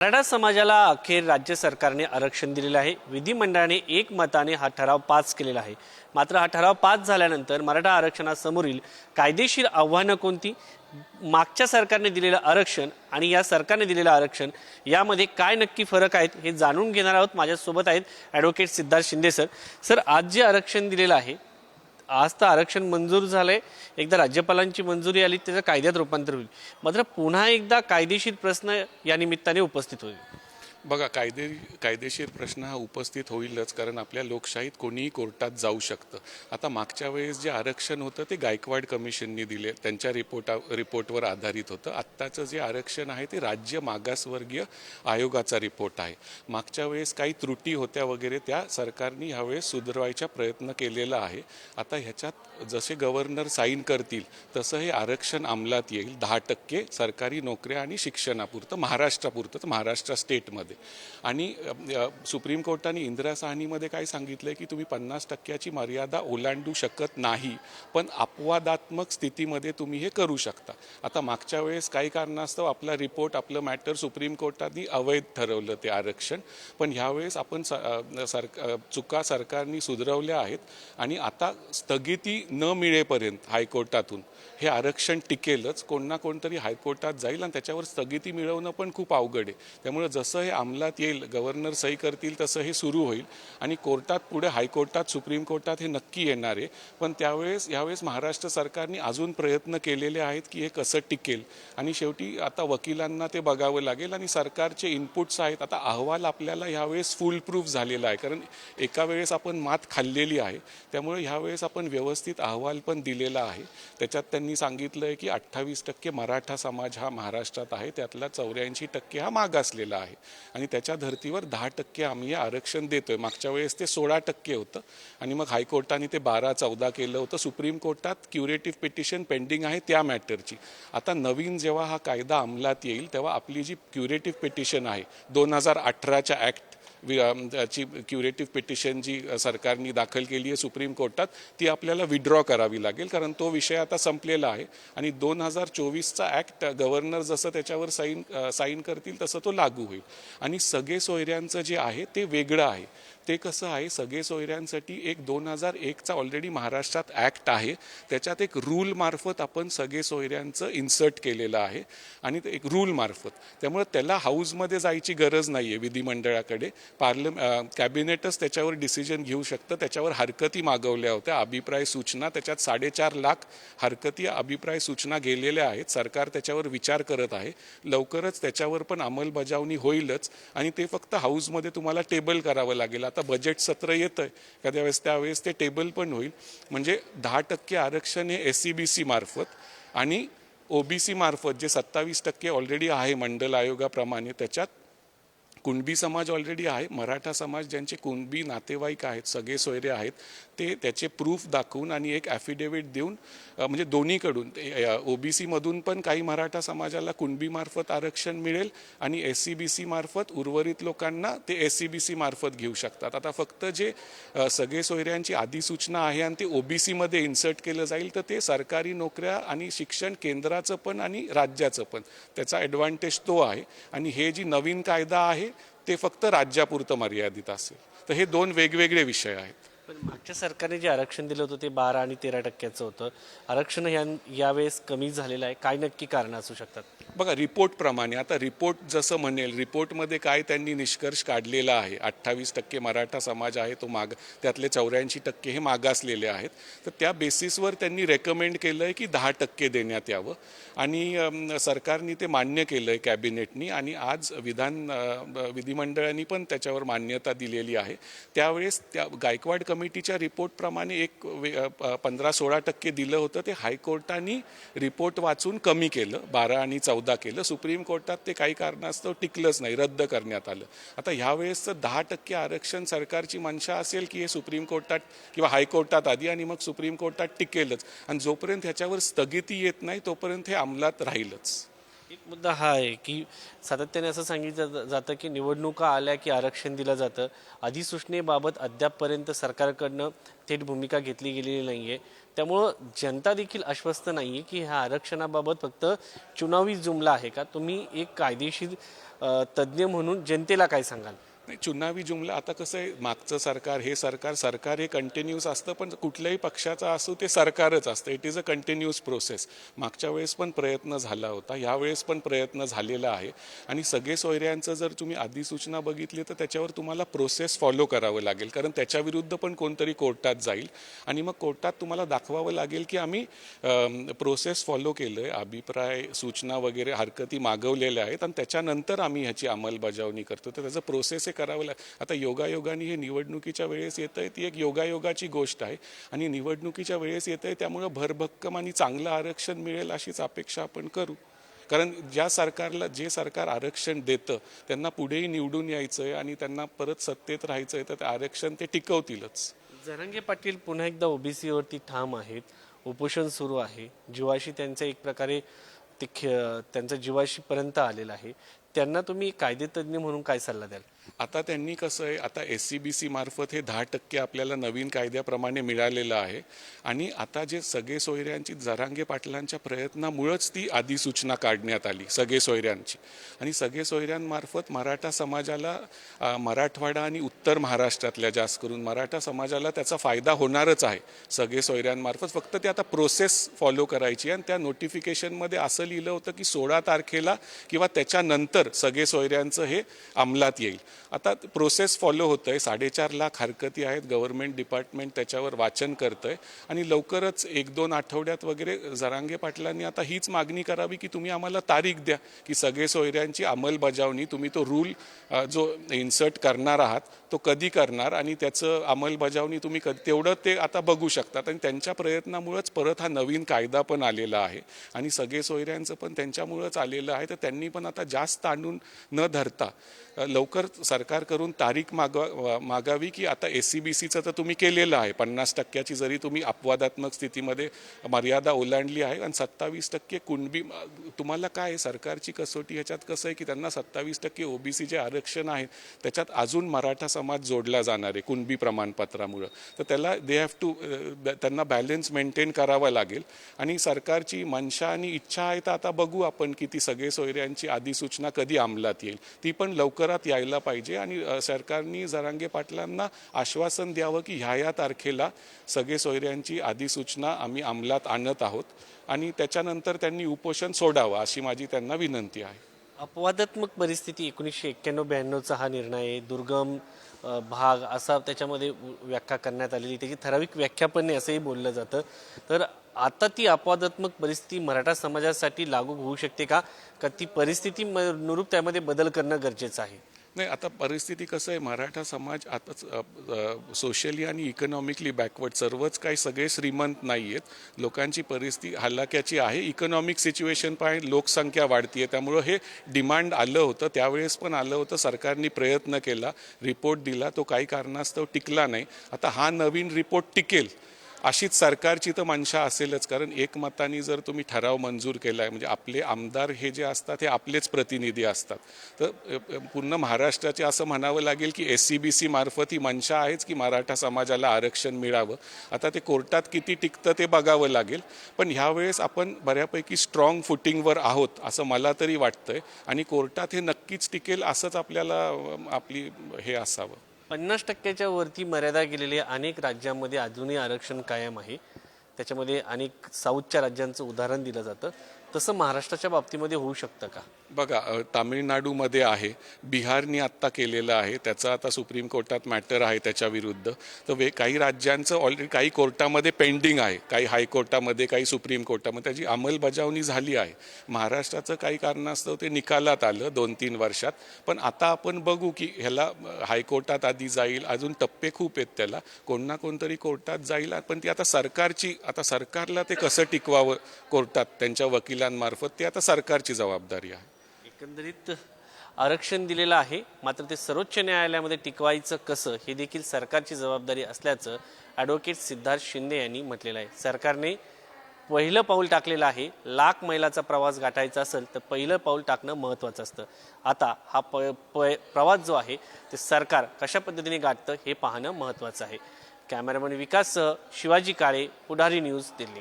मराठा समाजाला अखेर राज्य सरकारने आरक्षण दिलेले आहे। विधिमंडळाने एकमताने हा ठराव पास केलेला आहे। मात्र हा ठराव पास झाल्यानंतर मराठा आरक्षणासमोरील कायदेशीर आव्हानं कोणती, मागच्या सरकारने दिलेलं आरक्षण आणि या सरकारने दिलेलं आरक्षण यामध्ये काय नक्की फरक आहेत हे जाणून घेणार आहोत। माझ्यासोबत आहेत ॲडव्होकेट सिद्धार्थ शिंदे सर। आज जे आरक्षण दिलेलं आहे, आज तर आरक्षण मंजूर झालंय, एकदा राज्यपालांची मंजुरी आली त्याचं कायद्यात रूपांतर होईल, मात्र पुन्हा एकदा कायदेशीर प्रश्न या निमित्ताने उपस्थित होईल। बघा, कायदेशीर प्रश्न हा उपस्थित होईलच, कारण आपल्या लोकशाहीत कोणीही कोर्टात जाऊ शकतं। आता मागच्या वेळेस जे आरक्षण होतं ते गायकवाड कमिशननी दिले, त्यांच्या रिपोर्टवर आधारित होतं। आत्ताचं जे आरक्षण आहे ते राज्य मागासवर्गीय आयोगाचा रिपोर्ट आहे। मागच्या वेळेस काही त्रुटी होत्या वगैरे, त्या सरकारने ह्यावेळेस सुधारवायचा प्रयत्न केलेला आहे। आता ह्याच्यात जसे गव्हर्नर साईन करतील तसं हे आरक्षण अंमलात येईल। 10% सरकारी नोकऱ्या आणि शिक्षणापुरतं, महाराष्ट्र स्टेटमध्ये। आणि सुप्रीम कोर्टाने इंदिरा साहनीमध्ये काय सांगितलंय की तुम्ही 50%ची मर्यादा ओलांडू शकत नाही, पण अपवादात्मक स्थितीमध्ये तुम्ही हे करू शकता। आता मागच्या वेळेस काही कारणास्तव आपलं मॅटर सुप्रीम कोर्टाने अवैध ठरवलं ते आरक्षण, पण ह्यावेळेस आपण चुका सरकारने सुधारवल्या आहेत आणि आता स्थगिती न मिळेपर्यंत हायकोर्टातून हे आरक्षण टिकेलच। कोण ना कोणतरी हायकोर्टात जाईल आणि त्याच्यावर स्थगिती मिळवणं पण खूप अवघड आहे। त्यामुळे जसं हे अंमलात येईल, गव्हर्नर सही करतील तसं हे सुरू होईल आणि कोर्टात पुढे हायकोर्टात, सुप्रीम कोर्टात हे नक्की येणार आहे। पण यावेळेस महाराष्ट्र सरकारने अजून प्रयत्न केलेले आहेत की हे कसं टिकेल आणि शेवटी आता वकिलांना ते बघावं लागेल आणि सरकारचे इनपुट्स आहेत। आता अहवाल आपल्याला ह्यावेळेस फुल प्रूफ झालेला आहे, कारण एका वेळेस आपण मात खाल्लेली आहे, त्यामुळे ह्यावेळेस आपण व्यवस्थित अहवाल पण दिलेला आहे। त्याच्यात त्यांनी सांगितलं आहे की 28% मराठा समाज हा महाराष्ट्रात आहे, त्यातला 84% हा मागासलेला आहे आणि त्याच्या धर्तीवर 10% आम्ही आरक्षण देतोय। मागच्या वेळेस ते 16% होतं आणि मग हायकोर्टाने ते 12-14 केलं होतं। सुप्रीम कोर्टात क्युरेटिव्ह पिटिशन पेंडिंग आहे त्या मॅटरची। आता नवीन जेव्हा हा कायदा अंमलात येईल तेव्हा आपली जी क्युरेटिव्ह पिटिशन आहे 2018च्या ॲक्ट ची क्युरेटिव्ह पिटिशन जी सरकारने दाखल केली आहे सुप्रीम कोर्टात, ती आपल्याला विड्रॉ करावी लागेल, कारण तो विषय आता संपलेला आहे आणि 2024चा ॲक्ट गव्हर्नर जसं त्याच्यावर साईन करतील तसं तो लागू होईल। आणि सगळे सोयऱ्यांचं जे आहे ते वेगळं आहे। ते कसं आहे, सगळे सोयऱ्यांसाठी एक 2001चा ऑलरेडी महाराष्ट्रात ॲक्ट आहे, त्याच्यात एक रूल मार्फत आपण सगळे सोयऱ्यांचं इन्सर्ट केलेलं आहे आणि ते एक रूल मार्फत, त्यामुळे त्याला हाऊसमध्ये जायची गरज नाही आहे विधिमंडळाकडे। कॅबिनेटच त्याच्यावर डिसिजन घेऊ शकतं। त्याच्यावर हरकती मागवल्या होत्या, अभिप्राय सूचना, त्याच्यात 4.5 लाख हरकती अभिप्राय सूचना गेलेल्या आहेत। सरकार त्याच्यावर विचार करत आहे, लवकरच त्याच्यावर पण अंमलबजावणी होईलच आणि ते फक्त हाऊसमध्ये तुम्हाला टेबल करावं लागेल। आता बजेट सत्र येतंय एखाद्या वेळेस, त्यावेळेस ते टेबल पण होईल। म्हणजे 10% आरक्षण हे SCBC मार्फत आणि OBC मार्फत, जे 27% ऑलरेडी आहे मंडल आयोगाप्रमाणे, त्याच्यात कुणबी समाज ऑलरेडी आहे, मराठा समाज ज्यांचे कुणबी नातेवाईक आहेत, सगळे सोयरे आहेत, ते त्याचे प्रूफ दाखवून आणि एक ॲफिडेविट देऊन, म्हणजे दोन्हीकडून OBC मधून पण काही मराठा समाजाला कुणबी मार्फत आरक्षण मिळेल आणि SCBC मार्फत उर्वरित लोकांना ते SCBC मार्फत घेऊ शकतात। आता फक्त जे सगळे सोयऱ्यांची अधिसूचना आहे आणि ते OBC मध्ये इन्सर्ट केलं जाईल, तर ते सरकारी नोकऱ्या आणि शिक्षण केंद्राचं पण आणि राज्याचं पण, त्याचा ॲडव्हान्टेज तो आहे। आणि हे जी नवीन कायदा आहे ते फक्त राज्यापुरतं मर्यादित असेल। तर हे दोन वेगवेगळे विषय आहेत। पण मागच्या सरकारने जे आरक्षण दिलं होतं ते 12 आणि 13% होतं, आरक्षण यावेळेस कमी झालेलं आहे, काय नक्की कारण असू शकतात? बघा, रिपोर्टप्रमाणे, आता रिपोर्ट जसं म्हणेल, रिपोर्टमध्ये काय त्यांनी निष्कर्ष काढलेला आहे, 28% मराठा समाज आहे तो त्यातले 84% हे मागासलेले आहेत, तर त्या बेसिसवर त्यांनी रेकमेंड केलं आहे की 10% देण्यात यावं आणि सरकारने ते मान्य केलं आहे कॅबिनेटनी आणि आज विधिमंडळाने पण त्याच्यावर मान्यता दिलेली आहे। त्यावेळेस त्या गायकवाड कमिटीच्या रिपोर्टप्रमाणे एक 15-16% दिलं होतं, ते हायकोर्टाने रिपोर्ट वाचून कमी केलं, 12 आणि 14 केलं। सुप्रीम कोर्टात ते काही कारणास्तव टिकलंच नाही, रद्द करण्यात आलं। आता ह्यावेळेसचं 10% आरक्षण सरकारची मनशा असेल की हे सुप्रीम कोर्टात किंवा हायकोर्टात आधी आणि मग सुप्रीम कोर्टात टिकेलच, आणि जोपर्यंत ह्याच्यावर स्थगिती येत नाही तोपर्यंत हे अंमलात राहीलच। एक मुद्दा हा आहे की सातत्याने असं सांगितलं जातं की निवडणुका आल्या की आरक्षण दिलं जातं. अधिसूचनेबाबत अद्यापपर्यंत सरकारकडनं थेट भूमिका घेतली गेलेली नाही आहे. त्यामुळं जनता देखील आश्वस्त नाही आहे की ह्या आरक्षणाबाबत फक्त चुनावी जुमला आहे का? तुम्ही एक कायदेशीर तज्ज्ञ म्हणून जनतेला काय सांगाल? नाही, चुनावी जुमला आता कसं आहे, मागचं सरकार हे सरकार हे कंटिन्यूस असतं, पण कुठल्याही पक्षाचं असो ते सरकारच असतं. It is a continuous process. मागच्या वेळेस पण प्रयत्न झाला होता, यावेळेस पण प्रयत्न झालेला आहे. आणि सगळे सोयऱ्यांचं जर तुम्ही अधिसूचना बघितली तर त्याच्यावर तुम्हाला प्रोसेस फॉलो करावं लागेल, कारण त्याच्याविरुद्ध पण कोणतरी कोर्टात जाईल आणि मग कोर्टात तुम्हाला दाखवावं लागेल की आम्ही प्रोसेस फॉलो केलं आहे, अभिप्राय सूचना वगैरे हरकती मागवलेल्या आहेत आणि त्याच्यानंतर आम्ही ह्याची अंमलबजावणी करतो. तर त्याचं प्रोसेस हे करावं आता योगायोगाने हे निवडणुकीच्या वेळेस येतंय, ती एक योगायोगाची गोष्ट आहे आणि निवडणुकीच्या वेळेस येतंय त्यामुळं भरभक्कम आणि चांगलं आरक्षण मिळेल अशीच अपेक्षा आपण करू. कारण जे सरकार आरक्षण देतं त्यांना पुढेही निवडून यायचं आहे आणि त्यांना परत सत्तेत राहायचं आहे, तर ते आरक्षण ते टिकवतीलच. जरांगे पाटील पुन्हा एकदा ओबीसीवरती ठाम आहेत. उपोषण सुरू आहे. जीवाशी त्यांचं एक प्रकारे त्यांचा जीवाशीपर्यंत आलेला आहे. त्यांना तुम्ही कायदेतज्ञ म्हणून काय सल्ला द्याल? आता त्यांनी कसं आहे, आता SCBC मार्फत हे 10% आपल्याला नवीन कायद्याप्रमाणे मिळालेलं आहे आणि आता जे सगळे सोयऱ्यांची जरांगे पाटलांच्या प्रयत्नामुळंच ती अधिसूचना काढण्यात आली सगळे सोयऱ्यांची. आणि सगळे सोयऱ्यांमार्फत मराठा समाजाला मराठवाडा आणि उत्तर महाराष्ट्रातल्या जास्त करून मराठा समाजाला त्याचा फायदा होणारच आहे सगळे सोयऱ्यांमार्फत. फक्त ते आता प्रोसेस फॉलो करायची आणि त्या नोटिफिकेशनमध्ये असं लिहिलं होतं की 16 तारखेला किंवा त्याच्यानंतर सगळे सोयऱ्यांचं हे अंमलात येईल. आता प्रोसेस फॉलो होतंय. 4.5 लाख हरकती आहेत, गव्हर्नमेंट डिपार्टमेंट त्याच्यावर वाचन करतंय आणि लवकरच 1-2 आठवड्यात वगैरे जरांगे पाटलांनी आता हीच मागणी करावी की तुम्ही आम्हाला तारीख द्या की सगळे सोयऱ्यांची अंमलबजावणी तुम्ही तो रूल जो इन्सर्ट करणार आहात तो कधी करणार आणि त्याचं अंमलबजावणी तुम्ही तेवढं ते आता बघू शकतात. आणि त्यांच्या प्रयत्नामुळेच परत हा नवीन कायदा पण आलेला आहे आणि सगळे सोयऱ्यांचं पण त्यांच्यामुळेच आलेलं आहे. तर त्यांनी पण आता जास्त आणून न धरता लवकर सरकार करून तारीख मागावी की आता SCBCचं तर तुम्ही केलेलं आहे, 50% जरी तुम्ही अपवादात्मक स्थितीमध्ये मर्यादा ओलांडली आहे आणि 27% कुणबी. तुम्हाला काय आहे, सरकारची कसोटी ह्याच्यात कसं आहे की त्यांना 27% OBC जे आरक्षण आहे त्याच्यात अजून मराठा समाज जोडला जाणार आहे कुणबी प्रमाणपत्रामुळं. तर त्याला त्यांना बॅलन्स मेंटेन करावा लागेल आणि सरकारची मनशा आणि इच्छा आहे. तर आता बघू आपण की ती सगळे सोयऱ्यांची अधिसूचना कधी अंमलात येईल, ती पण लवकरात यायला पाहिजे आणि सरकारने जरांगे पाटलांना आश्वासन द्यावं की ह्या तारखेला सगळे सोयऱ्यांची अधिसूचना आम्ही अंमलात आणत आहोत आणि त्याच्यानंतर त्यांनी उपोषण सोडावं अशी माझी त्यांना विनंती आहे. अपवादात्मक परिस्थिती 1991-92चा हा निर्णय आहे. दुर्गम भाग असा त्याच्यामध्ये व्याख्या करण्यात आलेली, त्याची ठराविक व्याख्या पण नाही असंही बोललं जातं. तर आता ती अपवादात्मक परिस्थिती मराठा समाजासाठी लागू होऊ शकते का? का ती परिस्थिती नुरूप त्यामध्ये बदल करणं गरजेचं आहे? नाही, आता परिस्थिती कसं आहे, मराठा समाज आताच सोशली आणि इकॉनॉमिकली बॅकवर्ड, सर्वच काही सगळे श्रीमंत नाही आहेत. लोकांची परिस्थिती हलाख्याची आहे. इकॉनॉमिक सिच्युएशन पाहिजे, लोकसंख्या वाढती आहे, त्यामुळं हे डिमांड आलं होतं, त्यावेळेस पण आलं होतं. सरकारने प्रयत्न केला, रिपोर्ट दिला, तो काही कारणास्तव टिकला नाही. आता हा नवीन रिपोर्ट टिकेल अशीच सरकारची तर मनशा असेलच, कारण एकमताने जर तुम्ही ठराव मंजूर केला आहे म्हणजे आपले आमदार हे जे असतात हे आपलेच प्रतिनिधी असतात. तर पूर्ण महाराष्ट्राचे असं म्हणावं लागेल की SCBC मार्फत ही मनशा आहेच की मराठा समाजाला आरक्षण मिळावं. आता ते कोर्टात किती टिकतं ते बघावं लागेल, पण ह्यावेळेस आपण बऱ्यापैकी स्ट्रॉंग फुटिंगवर आहोत असं मला तरी वाटतंय आणि कोर्टात हे नक्कीच टिकेल असंच आपल्याला आपली हे असावं. 50%च्या वरती मर्यादा गेलेल्या अनेक राज्यांमध्ये अजूनही आरक्षण कायम आहे. त्याच्यामध्ये अनेक साऊथच्या राज्यांचं उदाहरण दिलं जातं. तसं महाराष्ट्राच्या बाबतीमध्ये होऊ शकतं का? बघा, तामिळनाडूमध्ये आहे, बिहारने आत्ता केलेलं आहे, त्याचा आता सुप्रीम कोर्टात मॅटर आहे त्याच्याविरुद्ध. तर काही राज्यांचं ऑलरेडी काही कोर्टामध्ये पेंडिंग आहे, काही हायकोर्टामध्ये, काही सुप्रीम कोर्टामध्ये त्याची अंमलबजावणी झाली आहे. महाराष्ट्राचं काही कारणास्तव ते निकालात आलं 2-3 वर्षात, पण आता आपण बघू की ह्याला हायकोर्टात आधी जाईल, अजून टप्पे खूप आहेत त्याला, कोण ना कोणतरी कोर्टात जाईल. पण ती आता सरकारला ते कसं टिकवावं कोर्टात त्यांच्या वकिलांमार्फत, ते आता सरकारची जबाबदारी आहे. एकंदरीत आरक्षण दिलेलं आहे, मात्र ते सर्वोच्च न्यायालयामध्ये टिकवायचं कसं हे देखील सरकारची जबाबदारी असल्याचं ॲडव्होकेट सिद्धार्थ शिंदे यांनी म्हटलेलं आहे. सरकारने पहिलं पाऊल टाकलेलं आहे. लाख मैलाचा प्रवास गाठायचा असेल तर पहिलं पाऊल टाकणं महत्त्वाचं असतं. आता हा प्रवास जो आहे ते सरकार कशा पद्धतीने गाठतं हे पाहणं महत्त्वाचं आहे. कॅमेरामन विकाससह शिवाजी काळे, पुढारी न्यूज, दिल्ली.